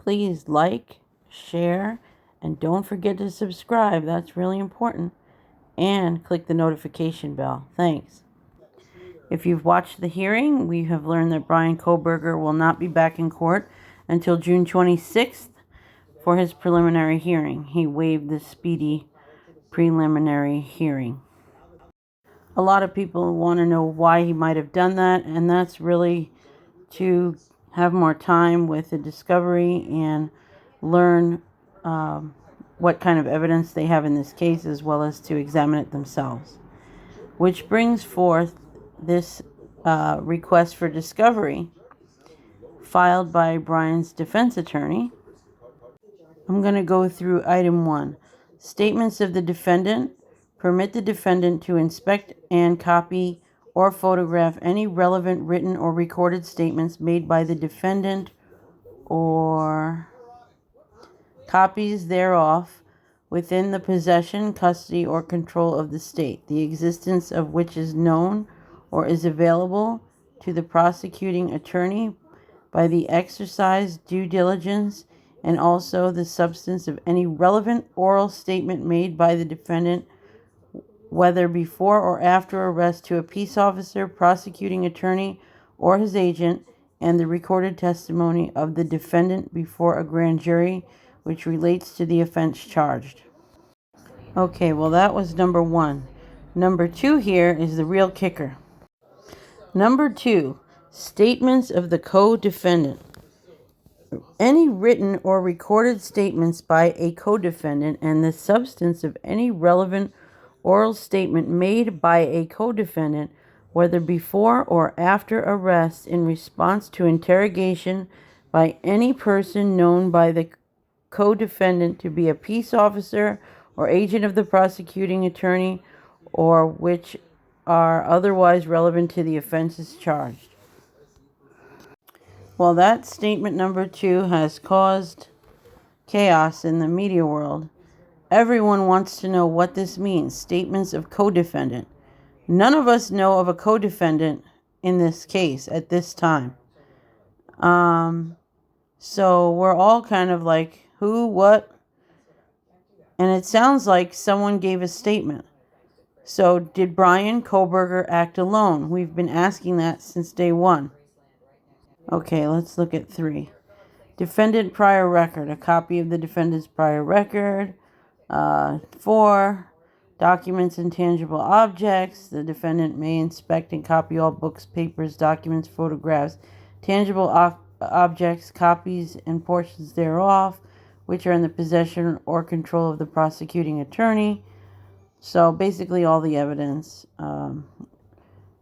please like, share, and don't forget to subscribe. That's really important. And click the notification bell. Thanks. If you've watched the hearing, we have learned that Brian Kohberger will not be back in court until June 26th for his preliminary hearing. He waived the speedy preliminary hearing. A lot of people want to know why he might have done that, and that's really to have more time with the discovery and learn what kind of evidence they have in this case, as well as to examine it themselves. Which brings forth this request for discovery filed by Brian's defense attorney. I'm going to go through item 1. Statements of the defendant. Permit the defendant to inspect and copy or photograph any relevant written or recorded statements made by the defendant or copies thereof within the possession, custody, or control of the state, the existence of which is known or is available to the prosecuting attorney by the exercise due diligence, and also the substance of any relevant oral statement made by the defendant, whether before or after arrest, to a peace officer, prosecuting attorney, or his agent, and the recorded testimony of the defendant before a grand jury which relates to the offense charged. Okay, well, that was number 1. Number 2 here is the real kicker. Number 2, statements of the co-defendant. Any written or recorded statements by a co-defendant and the substance of any relevant oral statement made by a co-defendant, whether before or after arrest, in response to interrogation by any person known by the co-defendant to be a peace officer or agent of the prosecuting attorney, or which are otherwise relevant to the offenses charged. Well, that statement number 2 has caused chaos in the media world. Everyone wants to know what this means. Statements of co-defendant. None of us know of a co-defendant in this case at this time. So we're all kind of like, who, what? And it sounds like someone gave a statement. So did Brian Kohberger act alone? We've been asking that since day 1. Okay, let's look at 3. Defendant prior record. A copy of the defendant's prior record. 4. Documents and tangible objects. The defendant may inspect and copy all books, papers, documents, photographs, tangible objects, copies, and portions thereof, which are in the possession or control of the prosecuting attorney. So basically all the evidence.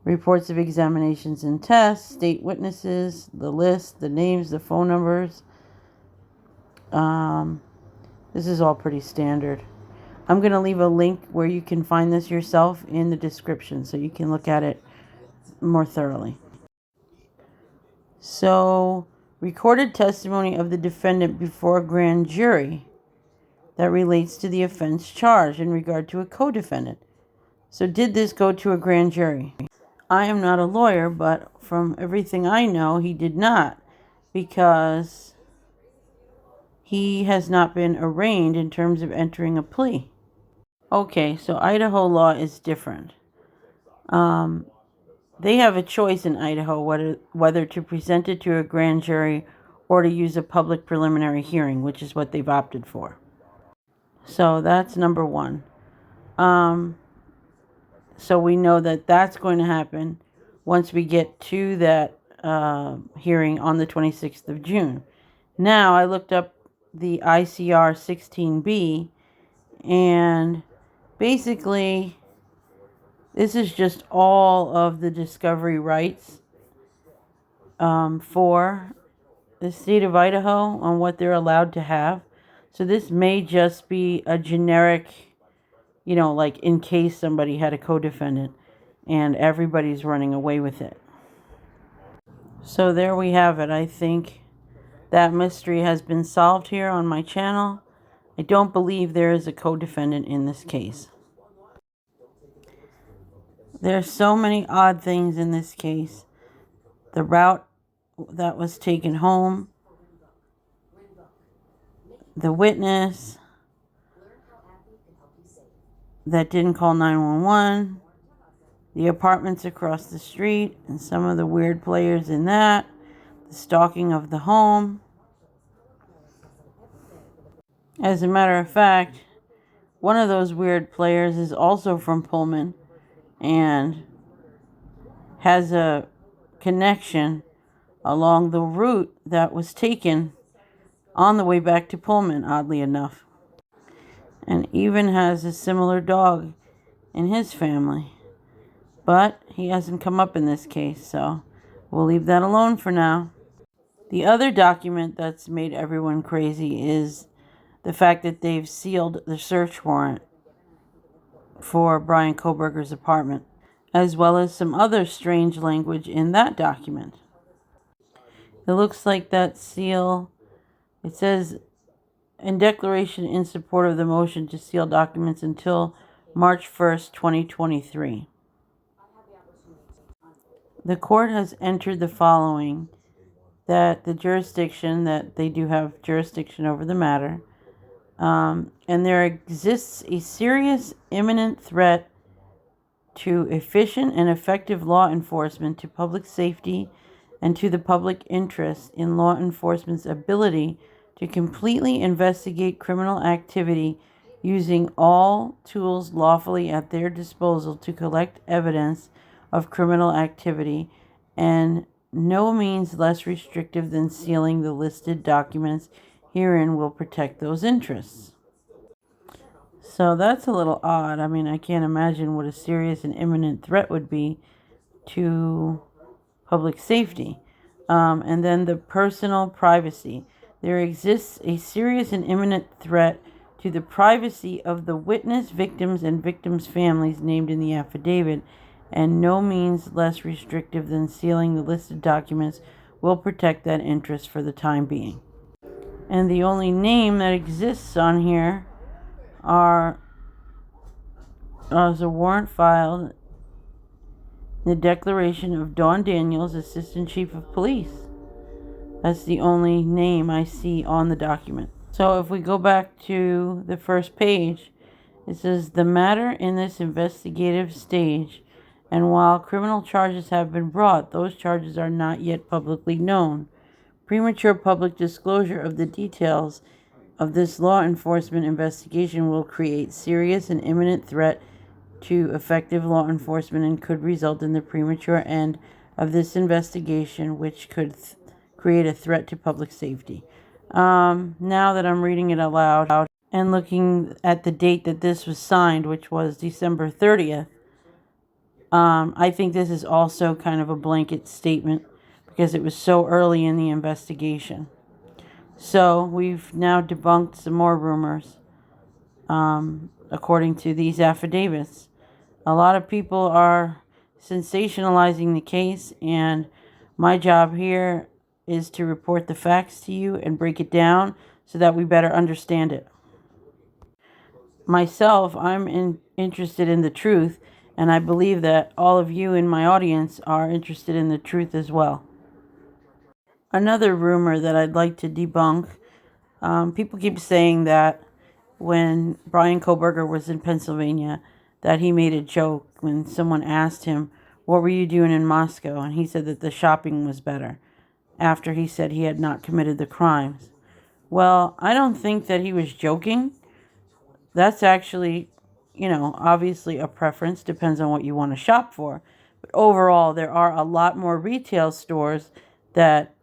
Reports of examinations and tests, state witnesses, the list, the names, the phone numbers. This is all pretty standard. I'm going to leave a link where you can find this yourself in the description so you can look at it more thoroughly. So, recorded testimony of the defendant before a grand jury that relates to the offense charged in regard to a co-defendant. So did this go to a grand jury? I am not a lawyer, but from everything I know, he did not, because he has not been arraigned in terms of entering a plea. Okay, so Idaho law is different. They have a choice in Idaho whether to present it to a grand jury or to use a public preliminary hearing, which is what they've opted for. So that's number 1. So we know that that's going to happen once we get to that hearing on the 26th of June. Now, I looked up the ICR 16B, and basically, this is just all of the discovery rights for the state of Idaho on what they're allowed to have. So this may just be a generic, like in case somebody had a co-defendant and everybody's running away with it. So there we have it. I think that mystery has been solved here on my channel. I don't believe there is a co-defendant in this case. There's so many odd things in this case. The route that was taken home, the witness that didn't call 911, the apartments across the street, and some of the weird players in that, the stalking of the home. As a matter of fact, one of those weird players is also from Pullman and has a connection along the route that was taken on the way back to Pullman, oddly enough. And even has a similar dog in his family. But he hasn't come up in this case, so we'll leave that alone for now. The other document that's made everyone crazy is the fact that they've sealed the search warrant for Brian Kohberger's apartment, as well as some other strange language in that document. It looks like that seal, it says, in declaration in support of the motion to seal documents until March 1st, 2023. The court has entered the following, that the jurisdiction, that they do have jurisdiction over the matter, and there exists a serious imminent threat to efficient and effective law enforcement, to public safety, and to the public interest in law enforcement's ability to completely investigate criminal activity using all tools lawfully at their disposal to collect evidence of criminal activity, and no means less restrictive than sealing the listed documents herein will protect those interests. So that's a little odd. I mean, I can't imagine what a serious and imminent threat would be to public safety. And then the personal privacy. There exists a serious and imminent threat to the privacy of the witness, victims, and victims' families named in the affidavit, and no means less restrictive than sealing the listed documents will protect that interest for the time being. And the only name that exists on here is a warrant filed, the declaration of Dawn Daniels, Assistant Chief of Police. That's the only name I see on the document. So if we go back to the first page, it says, the matter in this investigative stage, and while criminal charges have been brought, those charges are not yet publicly known. Premature public disclosure of the details of this law enforcement investigation will create serious and imminent threat to effective law enforcement and could result in the premature end of this investigation, which could create a threat to public safety. Now that I'm reading it aloud and looking at the date that this was signed, which was December 30th, I think this is also kind of a blanket statement because it was so early in the investigation. So we've now debunked some more rumors, according to these affidavits. A lot of people are sensationalizing the case, and my job here is to report the facts to you and break it down so that we better understand it. Myself, I'm interested in the truth, and I believe that all of you in my audience are interested in the truth as well. Another rumor that I'd like to debunk, people keep saying that when Brian Kohberger was in Pennsylvania, that he made a joke when someone asked him, what were you doing in Moscow? And he said that the shopping was better, after he said he had not committed the crimes. Well, I don't think that he was joking. That's actually, obviously a preference, depends on what you want to shop for. But overall, there are a lot more retail stores that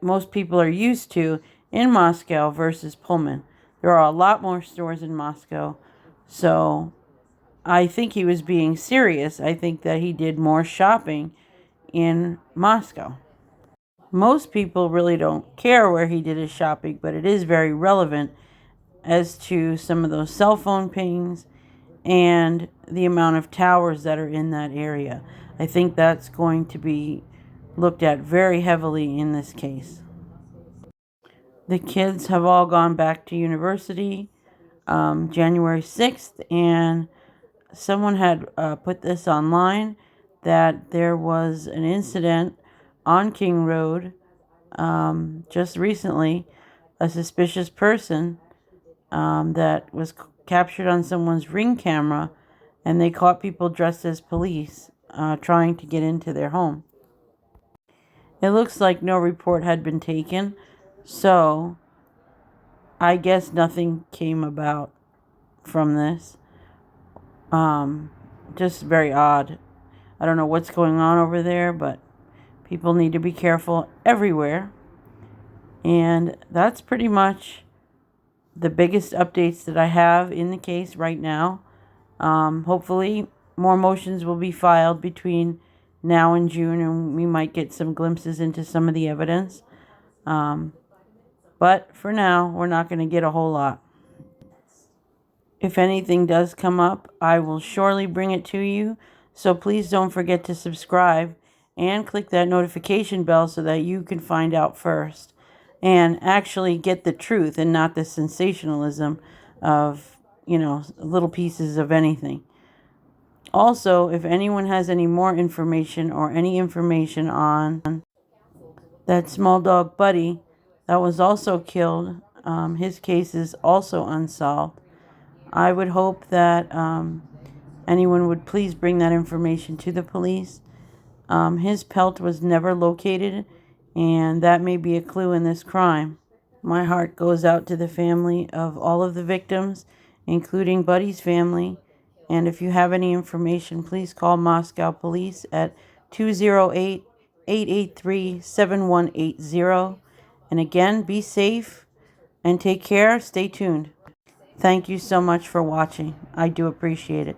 most people are used to in Moscow versus Pullman. There are a lot more stores in Moscow, so I think he was being serious. I think that he did more shopping in Moscow. Most people really don't care where he did his shopping, but it is very relevant as to some of those cell phone pings and the amount of towers that are in that area. I think that's going to be looked at very heavily in this case. The kids have all gone back to university January 6th, and someone had put this online that there was an incident on King Road just recently. A suspicious person that was captured on someone's Ring camera, and they caught people dressed as police trying to get into their home. It looks like no report had been taken, so I guess nothing came about from this. Just very odd. I don't know what's going on over there, but people need to be careful everywhere. And that's pretty much the biggest updates that I have in the case right now. Hopefully, more motions will be filed between now and June, and we might get some glimpses into some of the evidence. But for now, we're not going to get a whole lot. If anything does come up, I will surely bring it to you. So please don't forget to subscribe and click that notification bell so that you can find out first and actually get the truth and not the sensationalism of, little pieces of anything. Also, if anyone has any more information or any information on that small dog Buddy that was also killed, his case is also unsolved. I would hope that anyone would please bring that information to the police. His pelt was never located, and that may be a clue in this crime. My heart goes out to the family of all of the victims, including Buddy's family. And if you have any information, please call Moscow Police at 208-883-7180. And again, be safe and take care. Stay tuned. Thank you so much for watching. I do appreciate it.